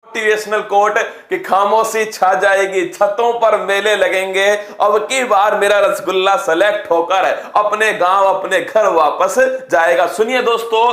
Motivational quote कि खामोशी छा जाएगी, छतों पर मेले लगेंगे, अब की बार मेरा रसगुल्ला सेलेक्ट होकर अपने गांव अपने घर वापस जाएगा। सुनिए दोस्तों,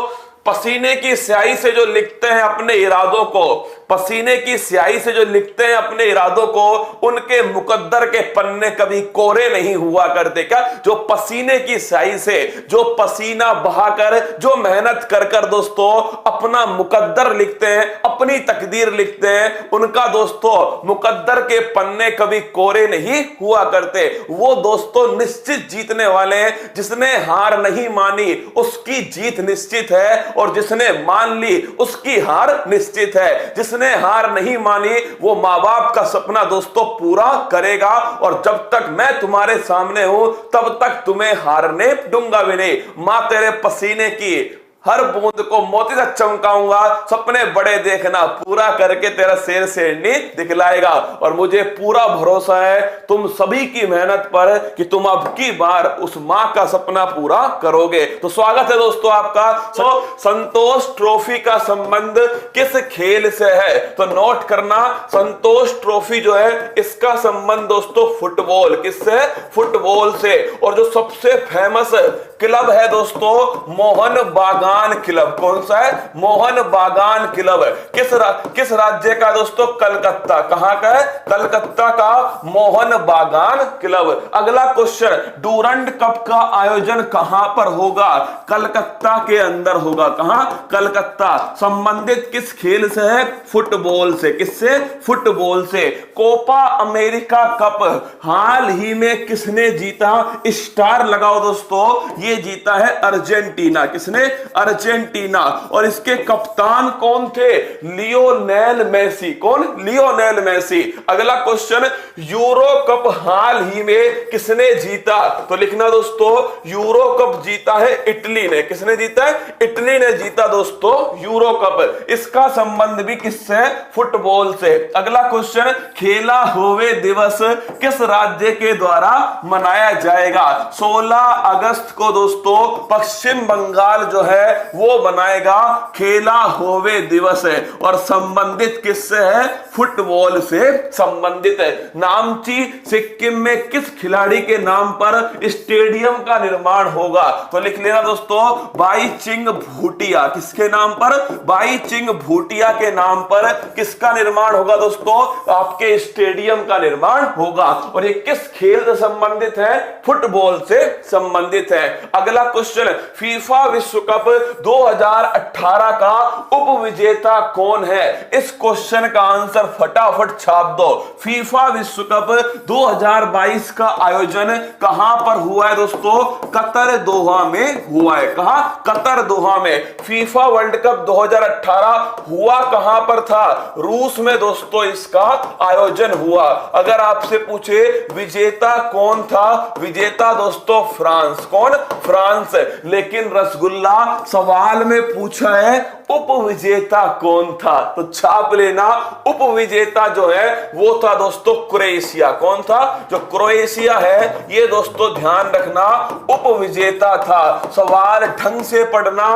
पसीने की स्याही से जो लिखते हैं अपने इरादों को, पसीने की स्याही से जो लिखते हैं अपने इरादों को, उनके मुकद्दर के पन्ने कभी कोरे नहीं हुआ करते। क्या जो पसीने की स्याही से, जो पसीना बहाकर, जो मेहनत कर कर दोस्तों अपना मुकद्दर लिखते हैं, अपनी तकदीर लिखते हैं, उनका दोस्तों मुकद्दर के पन्ने कभी कोरे नहीं हुआ करते। वो दोस्तों निश्चित जीतने वाले हैं। जिसने हार नहीं मानी उसकी जीत निश्चित है, और जिसने मान ली उसकी हार निश्चित है। जिसने हार नहीं मानी वो मां बाप का सपना दोस्तों पूरा करेगा, और जब तक मैं तुम्हारे सामने हूं तब तक तुम्हें हारने दूंगा भी नहीं। मां तेरे पसीने की हर बूंद को मोती से चमकाऊंगा, सपने बड़े देखना, पूरा करके तेरा शेर शेरनी दिखलाएगा। और मुझे पूरा भरोसा है तुम सभी की मेहनत पर कि तुम अब की बार उस मां का सपना पूरा करोगे। तो स्वागत है दोस्तों आपका। संतोष ट्रॉफी का संबंध किस खेल से है? तो नोट करना, संतोष ट्रॉफी जो है इसका संबंध दोस्तों फुटबॉल, किससे? फुटबॉल से। और जो सबसे फेमस क्लब है दोस्तों मोहन बागान क्लब। कौन सा है? मोहन बागान क्लब। किस राज्य का दोस्तों? कलकत्ता। कहां का है? कलकत्ता का मोहन बागान क्लब। अगला क्वेश्चन, डूरंड कप का आयोजन कहां पर होगा? कलकत्ता के अंदर होगा। कहां? कलकत्ता। संबंधित किस खेल से है? फुटबॉल से। किससे? फुटबॉल से। कोपा अमेरिका कप हाल ही में किसने जीता? स्टार लगाओ दोस्तों, ये जीता है अर्जेंटीना। किसने? अर्जेंटीना। और इसके कप्तान कौन थे? Lionel Messi. कौन? Lionel Messi. अगला क्वेश्चन, यूरो कप हाल ही में किसने जीता? तो लिखना दोस्तों, यूरो कप जीता है इटली ने। किसने जीता है? इटली ने जीता दोस्तों यूरो कप। इसका संबंध भी किससे? फुटबॉल से। अगला क्वेश्चन, खेला होवे दिवस किस राज्य के द्वारा मनाया जाएगा? 16 अगस्त को दोस्तों पश्चिम बंगाल जो है वो बनाएगा खेला होवे दिवस है। और संबंधित किससे है? फुटबॉल से संबंधित है। नामची सिक्किम में किस खिलाड़ी के नाम पर स्टेडियम का निर्माण होगा? तो लिख लेना दोस्तों, बाईचिंग भूटिया। किसके नाम पर? बाईचिंग भूटिया के नाम पर किसका निर्माण होगा दोस्तों? आपके स्टेडियम का निर्माण होगा। और ये किस खेल से संबंधित है? फुटबॉल से संबंधित है। अगला क्वेश्चन, फीफा विश्व कप 2018 का उप विजेता कौन है? इस क्वेश्चन का आंसर फटाफट छाप दो। फीफा विश्व कप 2022 का आयोजन कहां पर हुआ है दोस्तों? कतर दोहा में हुआ है। कहां? कतर दोहा में। फीफा वर्ल्ड कप 2018 हुआ कहां पर था? रूस में दोस्तों इसका आयोजन हुआ। अगर आपसे पूछे विजेता कौन था? विजेता दोस्तों फ्रांस। कौन? फ्रांस। लेकिन रसगुल्ला सवाल में पूछा है उप विजेता कौन था? तो छाप लेना, उप विजेता जो है वो था दोस्तों क्रोएशिया। कौन था? जो क्रोएशिया है ये दोस्तों ध्यान रखना उप विजेता था। सवाल ढंग से पढ़ना,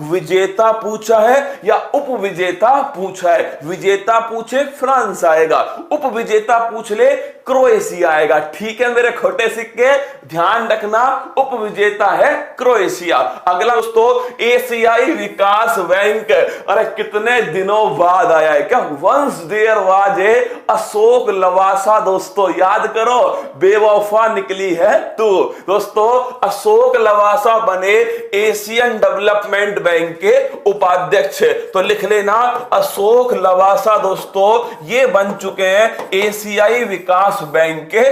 विजेता पूछा है या उप विजेता पूछा है? विजेता पूछे फ्रांस आएगा, उप विजेता पूछ ले क्रोएशिया आएगा। ठीक है मेरे खोटे सिक्के, ध्यान रखना उप विजेता है क्रोएशिया। अगला दोस्तों, एशियाई विकास बैंक। अरे कितने दिनों बाद आया है क्या? Once there was a Ashok Lavasa. दोस्तों याद करो, बेवफा निकली है तू। दोस्तों अशोक लवासा बने एशियन डेवलपमेंट बैंक के उपाध्यक्ष। तो लिख लेना अशोक लवासा दोस्तों ये बन चुके हैं एशियाई विकास बैंक के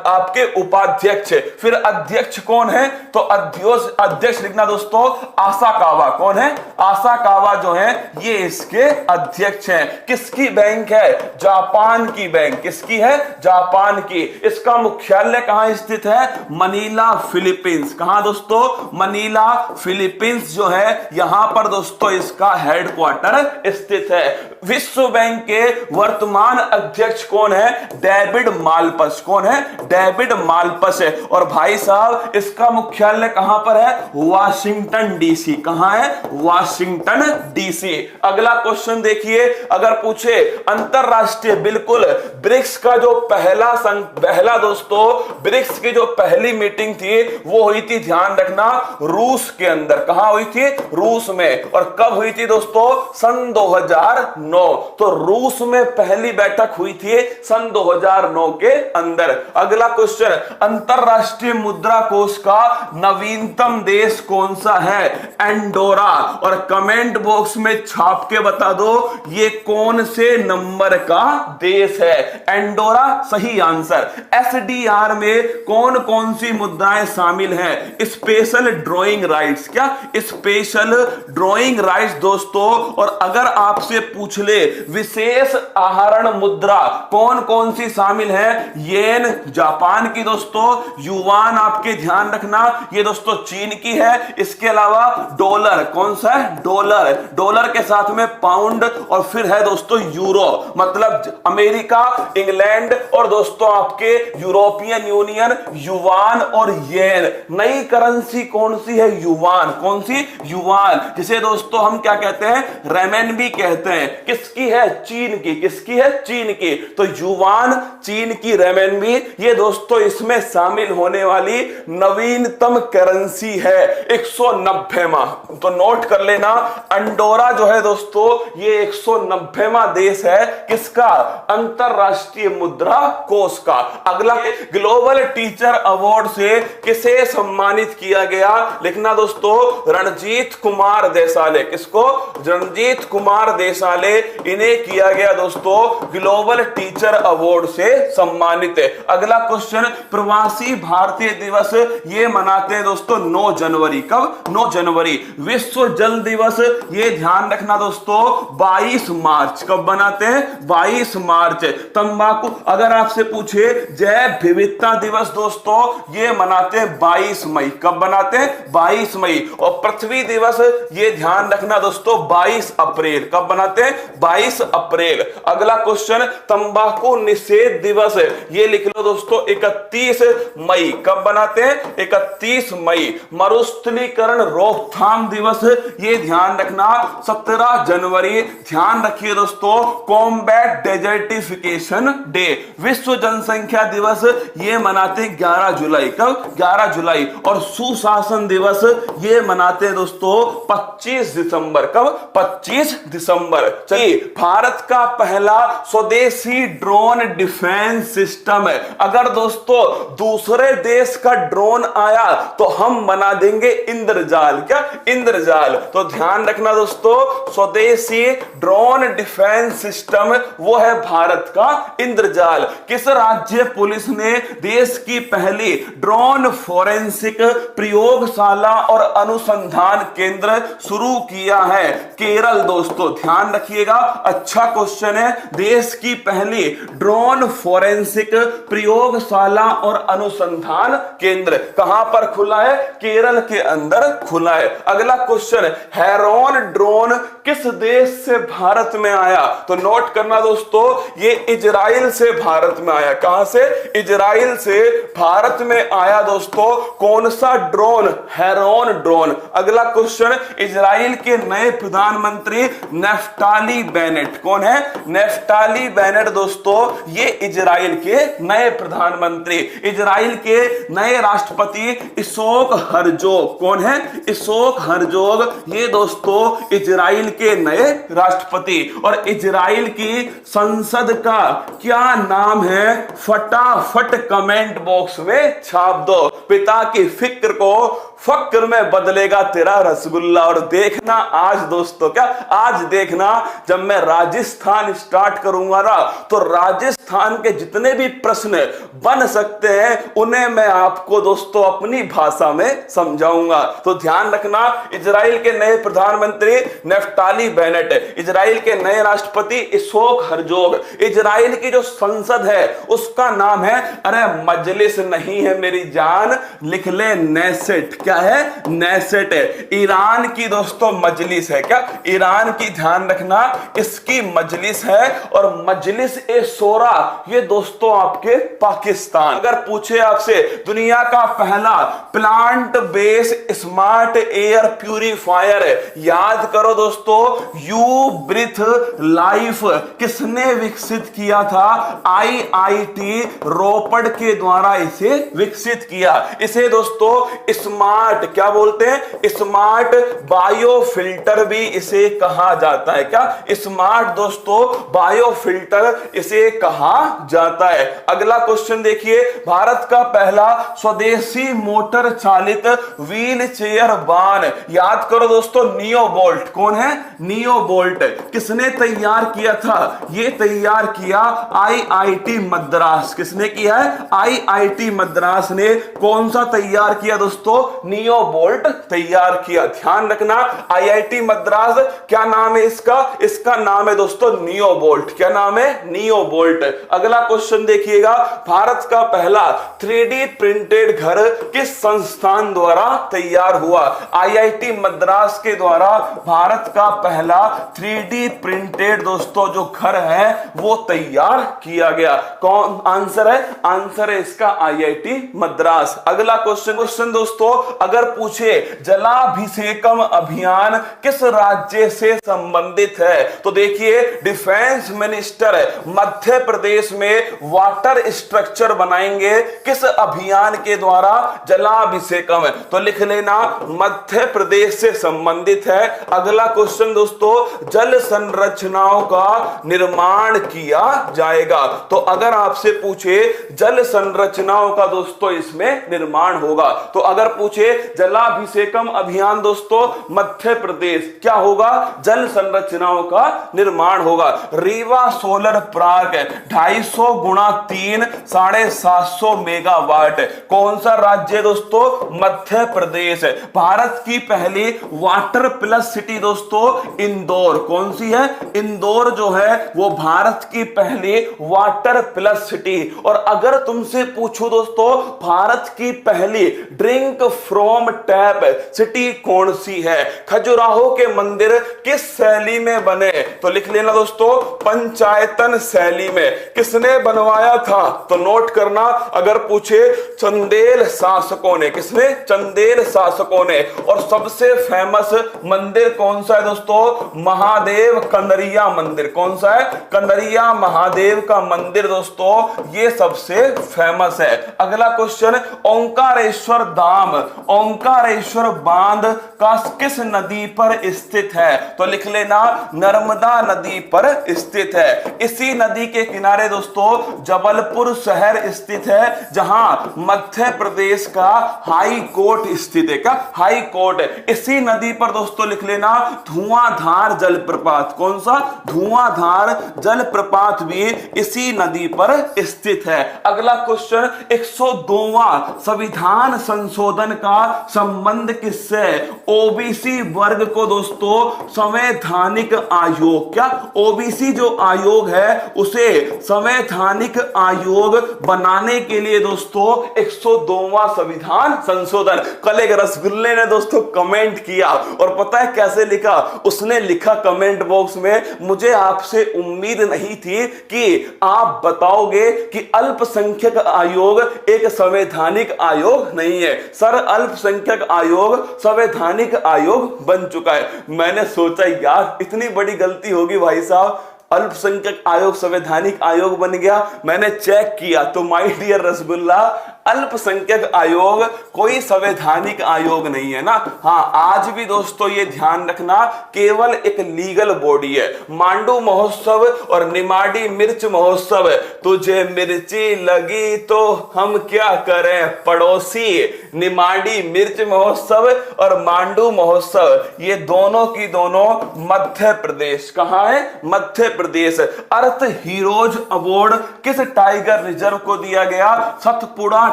आपके उपाध्यक्ष। फिर अध्यक्ष कौन है? तो अध्यक्ष लिखना दोस्तों आसाकावा। कौन है? आसाकावा जो है ये इसके अध्यक्ष हैं। किसकी बैंक है? जापान की बैंक। किसकी है? जापान की। इसका मुख्यालय कहां स्थित है? Manila Philippines. कहां दोस्तों? मनीला फिलीपींस जो है यहां पर दोस्तों इसका हेडक्वार्टर स्थित है। विश्व बैंक के वर्तमान अध्यक्ष कौन है? डेविड मालपस। कौन है? डेविड मालपस है। और भाई साहब इसका मुख्यालय कहां पर है? Washington DC. कहां है? Washington DC। अगला क्वेश्चन देखिए, अगर पूछे अंतरराष्ट्रीय, बिल्कुल ब्रिक्स का जो पहला दोस्तों ब्रिक्स की जो पहली मीटिंग थी वो हुई थी, ध्यान रखना, रूस के अंदर। कहां हुई थी? रूस में। और कब हुई थी दोस्तों? सन 2009। तो रूस में पहली बैठक हुई थी सन 2009 के अंदर। अगला क्वेश्चन, अंतरराष्ट्रीय मुद्रा कोष का नवीनतम देश कौन सा है? एंडोरा। और कमेंट बॉक्स में छाप के बता दो ये कौन से नंबर का देश है। एंडोरा सही आंसर। एसडीआर में कौन कौन सी मुद्राएं शामिल हैं? Special drawing rights. क्या? स्पेशल ड्राइंग राइट्स दोस्तों। और अगर आपसे पूछ ले विशेष आहरण मुद्रा कौन कौन सी शामिल है? येन जापान की दोस्तों, युवान आपके ध्यान रखना ये दोस्तों चीन की है। इसके अलावा डॉलर, कौन सा है? डॉलर। डॉलर के साथ में पाउंड और फिर है दोस्तों यूरो, मतलब अमेरिका, इंग्लैंड और दोस्तों आपके यूरोपियन यूनियन, युवान और येन। नई करेंसी कौन सी है? युवान। कौन सी? युवान, जिसे दोस्तों हम क्या कहते हैं? रेमेनबी कहते हैं। किसकी है? चीन की। किसकी है? चीन की। तो युवान, चीन की रेमेनबी, ये दोस्तों इसमें शामिल होने वाली नवीनतम करेंसी है 190वां। तो नोट कर लेना, अंडोरा जो है दोस्तों ये 190वां देश है। किसका? अंतरराष्ट्रीय मुद्रा कोष का। अगला, ग्लोबल टीचर अवार्ड से किसे सम्मानित किया गया? लिखना दोस्तों, रणजीत कुमार देसाले। किसको? रणजीत कुमार देसाले, इन्हें किया गया दोस्तों ग्लोबल टीचर अवार्ड से सम्मानित है। अगला क्वेश्चन, प्रवासी भारतीय दिवस ये मनाते हैं दोस्तों 9 जनवरी। कब? 9 जनवरी। विश्व जल दिवस ये ध्यान रखना दोस्तों 22 मार्च। कब बनाते हैं? 22 मार्च। तंबाकू, अगर आपसे पूछे जैव विविधता दिवस दोस्तों ये मनाते हैं 22 मई। कब बनाते हैं? 22 मई। और पृथ्वी दिवस ये ध्यान रखना दोस्तों 22 अप्रैल। कब बनाते हैं? 22 अप्रैल। अगला क्वेश्चन, तंबाकू निषेध दिवस ये लिख लो दोस्तों 31 मई। कब बनाते हैं? 31 मई। मरुस्थलीकरण रोकथाम दिवस ये ध्यान रखना 17 जनवरी। ध्यान रखिए दोस्तों, कॉम्बैट डेजर्टिफिकेशन डे। विश्व जनसंख्या दिवस ये मनाते हैं 11 जुलाई। कब? 11 जुलाई। और सुशासन दिवस ये मनाते हैं दोस्तों 25 दिसंबर। कब? 25 दिसंबर। चलिए, भारत का पहला स्वदेशी ड्रोन डिफेंस सिस्टम है। अगर दोस्तों दूसरे देश का ड्रोन आया तो हम बना देंगे इंद्रजाल। क्या? इंद्रजाल। तो ध्यान रखना दोस्तों, स्वदेशी ड्रोन डिफेंस सिस्टम वो है भारत का इंद्रजाल। किस राज्य पुलिस ने देश की पहली ड्रोन फोरेंसिक प्रयोगशाला और अनुसंधान केंद्र शुरू किया है? केरल दोस्तों, ध्यान रखिएगा, अच्छा क्वेश्चन है। देश की पहली ड्रोन फोरेंसिक प्रयोगशाला और अनुसंधान केंद्र कहां पर खुला है? केरल के अंदर खुला है। अगला क्वेश्चन, हेरॉन ड्रोन किस देश से भारत में आया? तो नोट करना दोस्तों ये इजराइल से भारत में आया। कहां से? इजराइल से भारत में आया दोस्तों। कौन सा ड्रोन? Heron drone. अगला क्वेश्चन, इजराइल के नए प्रधानमंत्री नेफ्ताली बेनेट। कौन है? नेफ्ताली बेनेट दोस्तों ये इजराइल के नए प्रधानमंत्री। इजराइल के नए राष्ट्रपति इसोक हर्जोग। कौन है? इसोक हर्जोग ये दोस्तों इजराइल के नए राष्ट्रपति। और इजराइल की संसद का क्या नाम है? फटाफट कमेंट बॉक्स में छाप दो। पिता की फिक्र को फक्र में बदलेगा तेरा रसगुल्ला। और देखना आज दोस्तों, क्या आज देखना जब मैं राजस्थान स्टार्ट करूंगा ना तो राजस्थान के जितने भी प्रश्न बन सकते हैं उन्हें मैं आपको दोस्तों अपनी भाषा में समझाऊंगा। तो ध्यान रखना, इजराइल के नए प्रधानमंत्री नेफ्ताली बेनेट, इजराइल के नए राष्ट्रपति इसोक हर्जोग। इजराइल की जो संसद है उसका नाम है, अरे मजलिस नहीं है मेरी जान, लिख ले नेसेट। क्या है? नेसेट है। ईरान की दोस्तों मजलिस है। क्या? ईरान की ध्यान रखना इसकी मजलिस है। और मजलिस ए शोरा ये दोस्तों आपके पाकिस्तान। अगर पूछे आपसे दुनिया का पहला plant based smart air purifier है, याद करो दोस्तों दोस्तों यू ब्रीथ लाइफ किसने विकसित किया था? आईआईटी रोपड़ के द्वारा इसे विकसित किया। इसे दोस्तों स्मार्ट क्या बोलते हैं? स्मार्ट बायो फिल्टर भी इसे कहा जाता है। क्या? स्मार्ट दोस्तों बायो फिल्टर इसे कहा जाता है। अगला क्वेश्चन देखिए, भारत का पहला स्वदेशी मोटर चालित व्हील चेयर वाहन, याद करो दोस्तों, नियो बोल्ट। कौन है? Neo bolt. किसने तैयार किया था? ये तैयार किया आईआईटी मद्रास। किसने किया है? आईआईटी मद्रास ने कौन सा तैयार किया दोस्तों? नियो बोल्ट तैयार किया। ध्यान रखना, आईआईटी मद्रास क्या नाम है इसका? इसका नाम है दोस्तों नियो बोल्ट। क्या नाम है? Neo bolt. अगला क्वेश्चन देखिएगा, भारत का पहला 3D प्रिंटेड घर किस संस्थान द्वारा तैयार हुआ? आईआईटी मद्रास के द्वारा भारत का पहला 3D प्रिंटेड दोस्तों जो घर है वो तैयार किया गया। कौन आंसर है? आंसर है इसका आईआईटी मद्रास। अगला क्वेश्चन दोस्तों, अगर पूछे जलाभिषेकम अभियान किस राज्य से संबंधित है, तो देखिए डिफेंस मिनिस्टर मध्य प्रदेश में वाटर स्ट्रक्चर बनाएंगे किस अभियान के द्वारा? जलाभिषेकम। तो लिख लेना मध्य प्रदेश से संबंधित है। अगला क्वेश्चन दोस्तों, जल संरचनाओं का निर्माण किया जाएगा। तो अगर आपसे पूछे जल संरचनाओं का दोस्तों इसमें निर्माण होगा, तो अगर पूछे जलाभिषेकम अभियान दोस्तों मध्य प्रदेश, क्या होगा? जल संरचनाओं का निर्माण होगा। रीवा सोलर पार्क 250 गुणा 3 750 मेगावाट, कौन सा राज्य दोस्तों? मध्य प्रदेश। भारत की पहली वाटर प्लस सिटी दोस्तों इंदौर। कौन सी है? इंदौर जो है वो भारत की पहली वाटर प्लस सिटी। और अगर तुमसे पूछो दोस्तों भारत की पहली ड्रिंक फ्रॉम टैप सिटी कौन सी है? खजुराहो के मंदिर किस शैली में बने? तो लिख लेना दोस्तों पंचायतन शैली में। किसने बनवाया था? तो नोट करना, अगर पूछे चंदेल शासकों ने। किसने? चंदेल शासकों ने। और सबसे फेमस मंदिर कौन सा है दोस्तों? महादेव कंदरिया मंदिर। कौन सा है? कंदरिया महादेव का मंदिर दोस्तों ये सबसे फेमस है। अगला क्वेश्चन, ओंकारेश्वर धाम ओंकारेश्वर बांध का किस नदी पर स्थित है? तो लिख लेना नर्मदा नदी पर स्थित है। इसी नदी के किनारे दोस्तों जबलपुर शहर स्थित है, जहां मध्य प्रदेश का हाई कोर्ट स्थित है। क्या? High court. इसी नदी पर दोस्तों लिख लेना धुआंधार जलप्रपात। कौन सा? धुआंधार जलप्रपात भी इसी नदी पर स्थित है। अगला क्वेश्चन, 102वां संविधान संशोधन का संबंध किससे? ओबीसी वर्ग को दोस्तों संवैधानिक आयोग। क्या? ओबीसी जो आयोग है उसे संवैधानिक आयोग बनाने के लिए दोस्तों 102वां संविधान संशोधन। कल एक रसगुल्ले ने दोस्तों कमेंट किया और पता है कैसे लिखा? उसने लिखा कमेंट बॉक्स में, मुझे आपसे उम्मीद नहीं थी कि आप बताओगे कि अल्पसंख्यक आयोग एक संवैधानिक आयोग नहीं है। सर अल्पसंख्यक आयोग संवैधानिक आयोग बन चुका है। मैंने सोचा यार इतनी बड़ी गलती होगी भाई साहब, अल्पसंख्यक आयोग संवैधानिक आयोग बन गया। मैंने चेक किया तो माय डियर रसगुल्ला, अल्पसंख्यक आयोग कोई संवैधानिक आयोग नहीं है ना। हाँ, आज भी दोस्तों ये ध्यान रखना केवल एक लीगल बॉडी है। मांडू महोत्सव और निमाड़ी मिर्च महोत्सव, तुझे मिर्ची लगी तो हम क्या करें पड़ोसी। निमाड़ी मिर्च महोत्सव और मांडू महोत्सव ये दोनों की दोनों मध्य प्रदेश। कहां है? मध्य प्रदेश। अर्थ हीरोज अवार्ड किस टाइगर रिजर्व को दिया गया? Satpura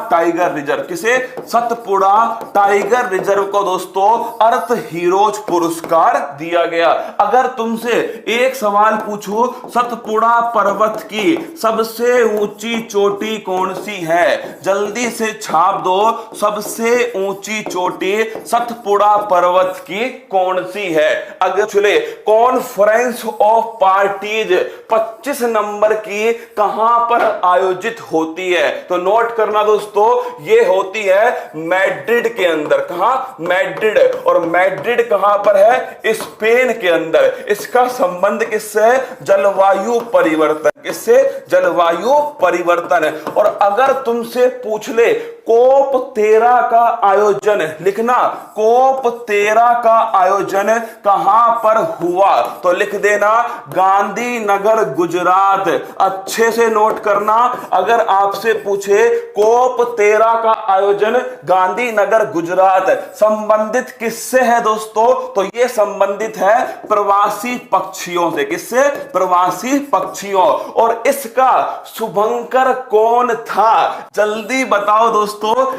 tiger reserve. किसे? सतपुड़ा टाइगर रिजर्व को दोस्तों अर्थ हीरोज पुरस्कार दिया गया। अगर तुमसे एक सवाल पूछूं, सतपुड़ा पर्वत की सबसे ऊंची चोटी कौन सी है? जल्दी से छाप दो, सबसे ऊंची चोटी सतपुड़ा पर्वत की कौन सी है? अगर चले कॉन्फ्रेंस ऑफ पार्टीज 25 नंबर की कहां पर आयोजित होती है? तो नोट करना दोस्तों दोस्तों ये होती है मैड्रिड के अंदर। कहां? मैड्रिड। और मैड्रिड कहां पर है? स्पेन के अंदर। इसका संबंध किससे है? जलवायु परिवर्तन। किससे? जलवायु परिवर्तन। और अगर तुमसे पूछ ले कोप 13 का आयोजन, लिखना कोप 13 का आयोजन कहां पर हुआ, तो लिख देना गांधीनगर गुजरात। अच्छे से नोट करना, अगर आपसे पूछे कोप 13 का आयोजन गांधीनगर गुजरात, संबंधित किससे है दोस्तों? तो यह संबंधित है प्रवासी पक्षियों से। किससे? प्रवासी पक्षियों। और इसका शुभंकर कौन था? जल्दी बताओ दोस्तों,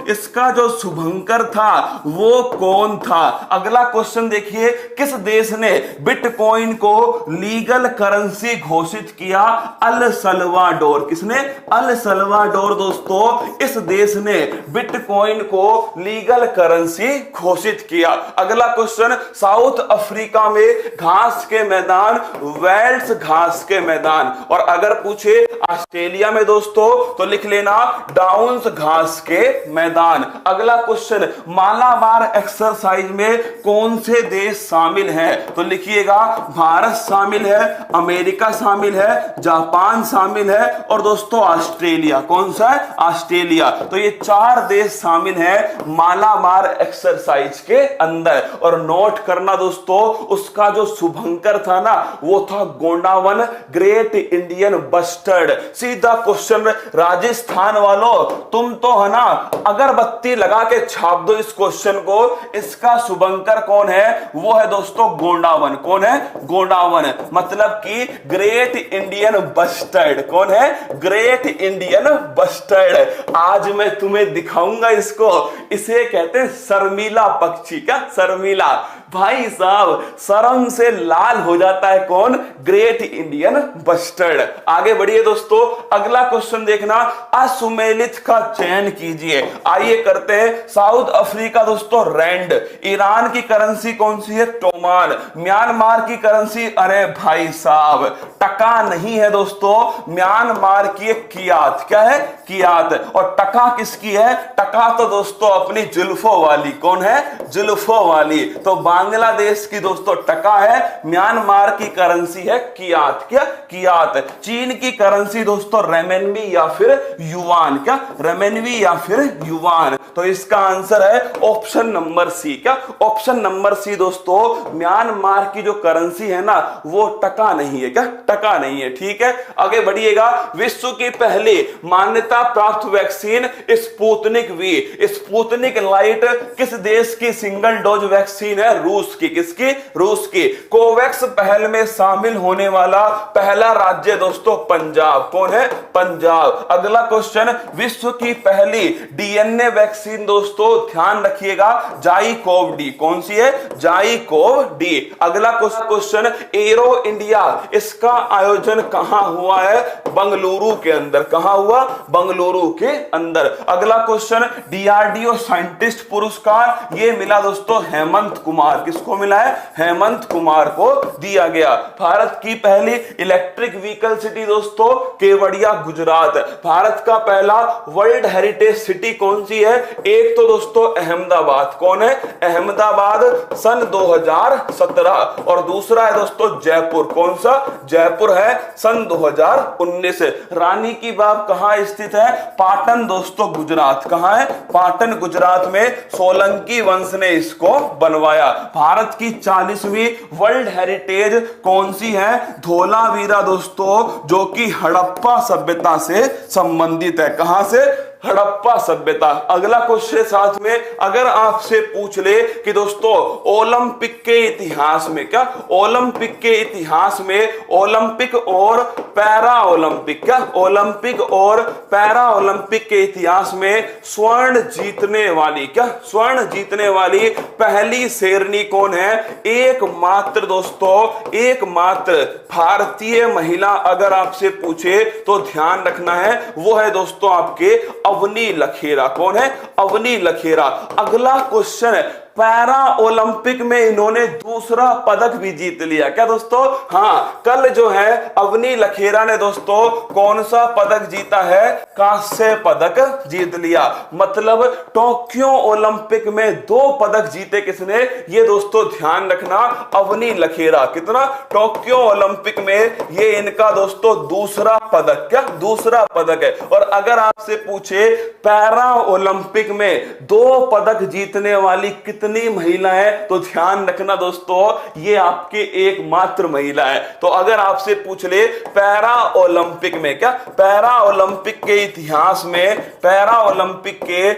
इसका जो शुभंकर था वो कौन था? अगला क्वेश्चन देखिए, किस देश ने बिटकॉइन को लीगल करेंसी घोषित किया? El Salvador. किसने? अल सल्वाडोर दोस्तों, इस देश ने बिटकॉइन को लीगल करेंसी घोषित किया। अगला क्वेश्चन, साउथ अफ्रीका में घास के मैदान, वेल्स घास के मैदान। और अगर पूछे ऑस्ट्रेलिया में दोस्तों, तो लिख लेना डाउन्स घास के मैदान। अगला क्वेश्चन, मालाबार एक्सरसाइज में कौन से देश शामिल हैं? तो लिखिएगा भारत शामिल है, अमेरिका शामिल है, जापान शामिल है और दोस्तों ऑस्ट्रेलिया। कौन सा है? ऑस्ट्रेलिया। तो ये 4 देश शामिल हैं मालाबार एक्सरसाइज के अंदर। और नोट करना दोस्तों, उसका जो शुभंकर था ना, वो था गोंडावन, ग्रेट इंडियन बस्टर्ड। सीधा क्वेश्चन राजस्थान वालों, तुम तो है ना अगरबत्ती लगा के छाप दो इस क्वेश्चन को। इसका शुभंकर कौन है? वो है दोस्तों गोंडावन। कौन है? गोंडावन, मतलब कि ग्रेट इंडियन बस्टर्ड। कौन है? Great Indian bustard. आज मैं तुम्हें दिखाऊंगा इसको। इसे कहते हैं शर्मीला पक्षी। क्या? शर्मीला। भाई साहब शर्म से लाल हो जाता है कौन? Great Indian bustard. आगे बढ़िए दोस्तों, अगला क्वेश्चन देखना, असुमेलित का चयन कीजिए। आइए करते हैं। साउथ अफ्रीका दोस्तों रैंड, ईरान की करेंसी कौन सी है? टोमान, म्यांमार की करेंसी, अरे भाई साहब टका नहीं है दोस्तों, म्यांमार की कियात। क्या है? कियात। और टका किसकी है? टका तो दोस्तों अपनी जुल्फों वाली। कौन है? जुल्फों वाली। तो बांग्लादेश की दोस्तों टका है, म्यांमार की करेंसी है कियात। क्या? कियात। चीन की करेंसी दोस्तों रेमेनबी या फिर युवान। क्या? रेमेनबी या फिर युवान। तो इसका आंसर है ऑप्शन नंबर सी। क्या? ऑप्शन नंबर सी दोस्तों, म्यांमार की जो करेंसी है ना वो टका नहीं है। क्या? टका नहीं है। ठीक है, आगे बढ़िएगा। विश्व की पहली मान्यता प्राप्त vaccine Sputnik V, Sputnik light किस देश की सिंगल डोज वैक्सीन है? रूस की। किसकी? रूस की। कोवैक्स पहल में शामिल होने वाला पहला राज्य दोस्तों पंजाब। कौन है? पंजाब। अगला क्वेश्चन, विश्व की पहली डीएनए वैक्सीन दोस्तों ध्यान रखिएगा जाइकोव डी। कौन सी है? जाइकोव डी। अगला क्वेश्चन, एरो इंडिया, इसका आयोजन कहां हुआ है? बंगलुरु के अंदर। कहां हुआ? बंगलुरु के अंदर। अगला क्वेश्चन, डीआरडीओ साइंटिस्ट पुरस्कार ये मिला दोस्तों हेमंत कुमार। किसको मिला है? हेमंत कुमार को दिया गया। भारत की पहली इलेक्ट्रिक व्हीकल सिटी दोस्तों केवड़िया गुजरात। भारत का पहला वर्ल्ड हेरिटेज सिटी कौन सी है? एक तो दोस्तों अहमदाबाद। कौन है? अहमदाबाद, सन 2017। और दूसरा है दोस्तों जयपुर। कौन सा? जयपुर है, सन 2019। रानी की बाग कहां स्थित है? पाटन दोस्तों गुजरात। कहां है? पाटन गुजरात में सोलंकी वंश ने इसको बनवाया। भारत की 40वीं वर्ल्ड हेरिटेज कौन सी है? धोलावीरा दोस्तों, जो कि हड़प्पा सभ्यता से संबंधित है। कहां से? हड़प्पा सभ्यता। अगला क्वेश्चन साथ में अगर आपसे पूछ ले कि दोस्तों ओलंपिक के इतिहास में, क्या ओलंपिक के इतिहास में ओलंपिक और पैरा ओलंपिक, क्या ओलंपिक और पैरा ओलंपिक के इतिहास में स्वर्ण जीतने वाली, क्या स्वर्ण जीतने वाली पहली शेरनी कौन है? एकमात्र दोस्तों, एकमात्र भारतीय महिला अगर आपसे पूछे तो ध्यान रखना है वो है दोस्तों आपके अवनी लखेरा। कौन है? अवनी लखेरा। अगला क्वेश्चन पैरा ओलंपिक में इन्होंने दूसरा पदक भी जीत लिया। क्या दोस्तों? हाँ, कल जो है अवनी लखेरा ने दोस्तों कौन सा पदक जीता है? कांस्य पदक जीत लिया। मतलब टोक्यो ओलंपिक में 2 पदक जीते किसने? ये दोस्तों ध्यान रखना, अवनी लखेरा। कितना? टोक्यो ओलंपिक में ये इनका दोस्तों दूसरा पदक, क्या दूसरा पदक है। और अगर आपसे पूछे पैरा ओलंपिक में 2 पदक जीतने वाली कितनी महिला है, तो ध्यान रखना दोस्तों ये आपके एकमात्र महिला है। तो अगर आपसे पूछ ले पैरा ओलंपिक में, क्या पैरा ओलंपिक के इतिहास में, पैरा ओलंपिक के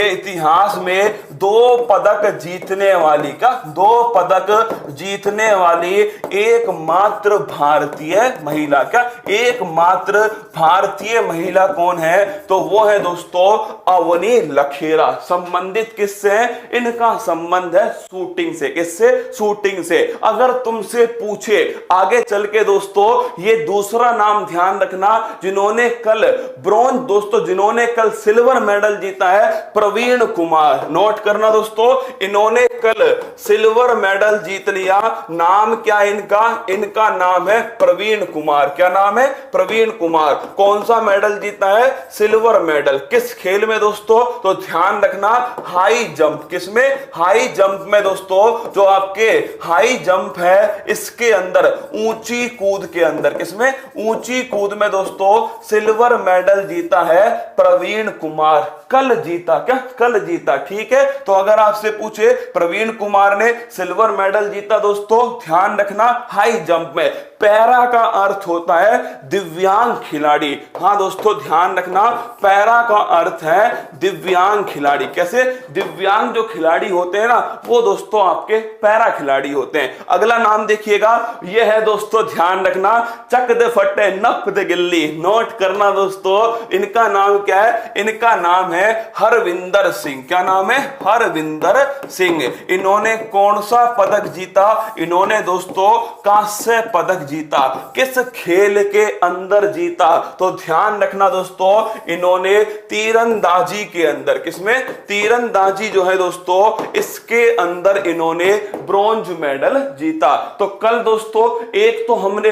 इतिहास में 2 पदक जीतने वाली, का 2 पदक जीतने वाली एकमात्र भारतीय महिला, क्या एकमात्र भारतीय महिला कौन है? तो वो है दोस्तों अवनी लखेरा। संबंधित किससे है? इनका संबंध है शूटिंग से। किससे? शूटिंग से। अगर तुमसे पूछे आगे चल के दोस्तों, ये दूसरा नाम ध्यान रखना, जिन्होंने कल ब्रॉन्ज, दोस्तों जिन्होंने कल सिल्वर मेडल जीता है, प्रवीण कुमार। नोट करना दोस्तों, इन्होंने कल सिल्वर मेडल जीत लिया। नाम क्या इनका? इनका नाम है प्रवीण कुमार। क्या नाम है? प्रवीण कुमार। कौन सा मेडल जीता है? Silver medal. किस खेल में दोस्तों? तो ध्यान रखना हाई जंप। किसमें? हाई जंप में दोस्तों, जो आपके हाई जंप है इसके अंदर, ऊंची कूद के अंदर, किसमें? ऊंची कूद में दोस्तों सिल्वर मेडल जीता है प्रवीण कुमार। कल जीता, क्या कल जीता? ठीक है। तो अगर आपसे पूछे प्रवीण कुमार ने सिल्वर मेडल जीता दोस्तों, ध्यान रखना हाई जंप में। पैरा का अर्थ होता है दिव्यांग खिलाड़ी। हाँ दोस्तों ध्यान रखना, पैरा का अर्थ है दिव्यांग खिलाड़ी। कैसे? दिव्यांग जो खिलाड़ी होते हैं ना, वो दोस्तों आपके पैरा खिलाड़ी होते हैं। अगला नाम देखिएगा, ये है दोस्तों ध्यान रखना, चक दे फटे नप दे गिल्ली। नोट करना दोस्तों, इनका नाम क्या है? इनका नाम है हरविंदर सिंह। क्या नाम है? हरविंदर सिंह। इन्होंने कौन सा पदक जीता? इन्होंने दोस्तों कांस्य पदक जीता। किस खेल के अंदर जीता? तो ध्यान रखना दोस्तों, इन्होंने तीरंदाजी के अंदर, किसमें? तीरंदाजी जो है दोस्तों, इसके अंदर इन्होंने ब्रॉन्ज मेडल जीता। तो कल दोस्तों एक तो हमने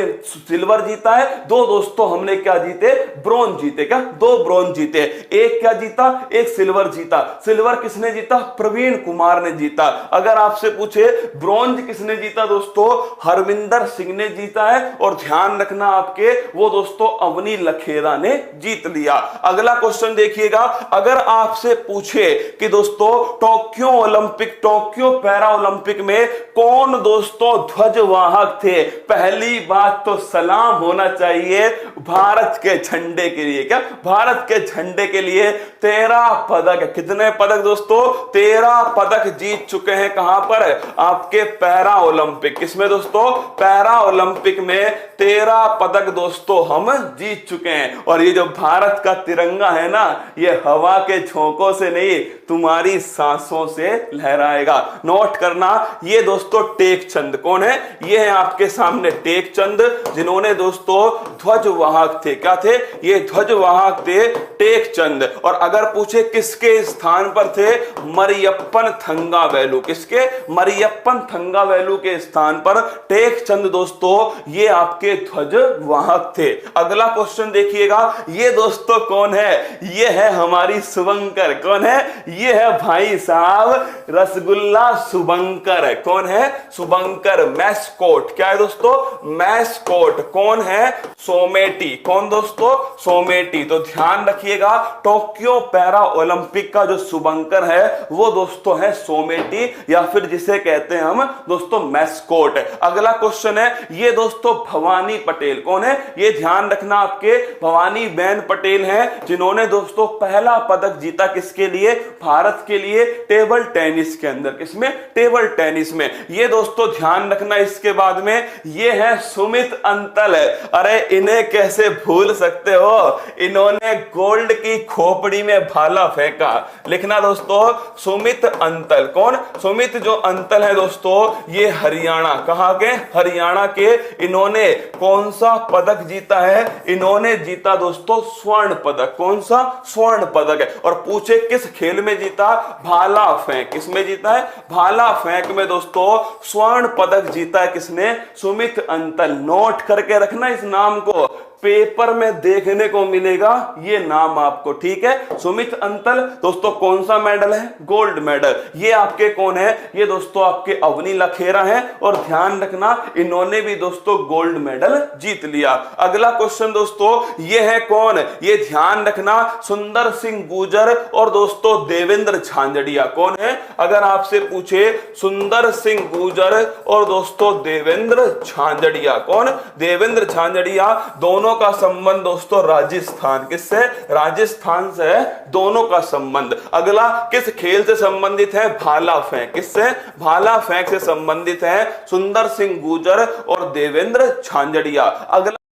सिल्वर जीता है, 2 दोस्तों हमने क्या जीते? ब्रॉन्ज जीते। क्या? 2 ब्रॉन्ज जीते। एक क्या जीता? एक सिल्वर जीता। सिल्वर किसने जीता? प्रवीण कुमार ने जीता। अगर आपसे पूछे ब्रॉन्ज किसने जीता दोस्तों? हरविंदर सिंह ने जीता है। और ध्यान रखना आपके, वो दोस्तों अवनी लखेरा ने जीत लिया। अगला क्वेश्चन देखिएगा, अगर आपसे पूछे कि दोस्तों Tokyo Olympic, Tokyo para Olympic में कौन दोस्तों ध्वजवाहक थे? पहली बात तो सलाम होना चाहिए भारत के झंडे के लिए। क्या? भारत के झंडे के लिए 13 पदक। कितने पदक दोस्तों? 13 पदक जीत चुके हैं। कहां पर? आपके पैरा ओलंपिक। किसमें दोस्तों? पैरा ओलंपिक में 13 पदक दोस्तों हम जीत चुके हैं। और ये जो भारत का तिरंगा है ना, ये हवा के झोंकों से नहीं, तुम्हारी सांसों से लहराएगा। नोट करना, ये दोस्तों टेकचंद। कौन है? ये है आपके सामने टेकचंद, जिन्होंने दोस्तों ध्वजवाहक थे। क्या थे? ये ध्वजवाहक थे टेकचंद। और अगर पूछे किसके स्थान पर थे? मरियप्पन थंगावेलु। किसके? मरियप्पन थंगावेलु के स्थान पर टेकचंद दोस्तों ये आपके ध्वजवाहक थे। अगला क्वेश्चन देखिएगा, ये दोस्तों कौन है? ये है हमारी शुभंकर। कौन है? ये है भाई साहब रसगुल्ला शुभंकर। कौन है? शुभंकर। मैस्कोट। क्या है दोस्तों? मैस्कोट। कौन है? सोमेटी। कौन दोस्तों? सोमेटी। तो ध्यान रखिएगा, टोक्यो पैरा ओलंपिक का जो शुभंकर है वो दोस्तों है सोमेटी, या फिर जिसे कहते हैं हम दोस्तों मैस्कोट। अगला क्वेश्चन है, ये दोस्तों भवानी पटेल। कौन है? ये ध्यान रखना आपके भवानी बहन पटेल हैं, जिन्होंने दोस्तों पहला पदक जीता। किसके लिए? भारत के लिए टेबल टेनिस के अंदर। किसमें? टेबल टेनिस इसमें। ये दोस्तों ध्यान रखना। इसके बाद में ये है सुमित अंतल। अरे इन्हें कैसे भूल सकते हो, इन्होंने गोल्ड की खोपड़ी में भाला फेंका। लिखना दोस्तों सुमित अंतल। कौन? सुमित जो अंतल है दोस्तों, ये हरियाणा, कहां के? हरियाणा के। इन्होंने कौन सा पदक जीता है? इन्होंने जीता दोस्तों स्वर्ण पदक। कौन सा? स्वर्ण पदक है। और पूछे किस खेल में जीता? भाला फेंक। किसमें जीता है? भाला फेंक में दोस्तों स्वर्ण पदक जीता है। किसने? सुमित अंतल। नोट करके रखना इस नाम को, पेपर में देखने को मिलेगा ये नाम आपको, ठीक है। सुमित अंतल दोस्तों कौन सा मेडल है? Gold medal. ये आपके कौन है? ये दोस्तों आपके अवनी लखेरा हैं। और ध्यान रखना इन्होंने भी दोस्तों गोल्ड मेडल जीत लिया। अगला क्वेश्चन दोस्तों ये है कौन? ये ध्यान रखना सुंदर सिंह गुर्जर और दोस्तों देवेंद्र झांझड़िया। कौन है? अगर आपसे पूछे सुंदर सिंह गुर्जर और दोस्तों देवेंद्र झांझड़िया। कौन? देवेंद्र झांझड़िया। दोनों का संबंध दोस्तों राजस्थान। किससे? राजस्थान से दोनों का संबंध। अगला किस खेल से संबंधित है? भाला फेंक। किससे? भाला फेंक से संबंधित है सुंदर सिंह गुर्जर और देवेंद्र झांझड़िया। अगला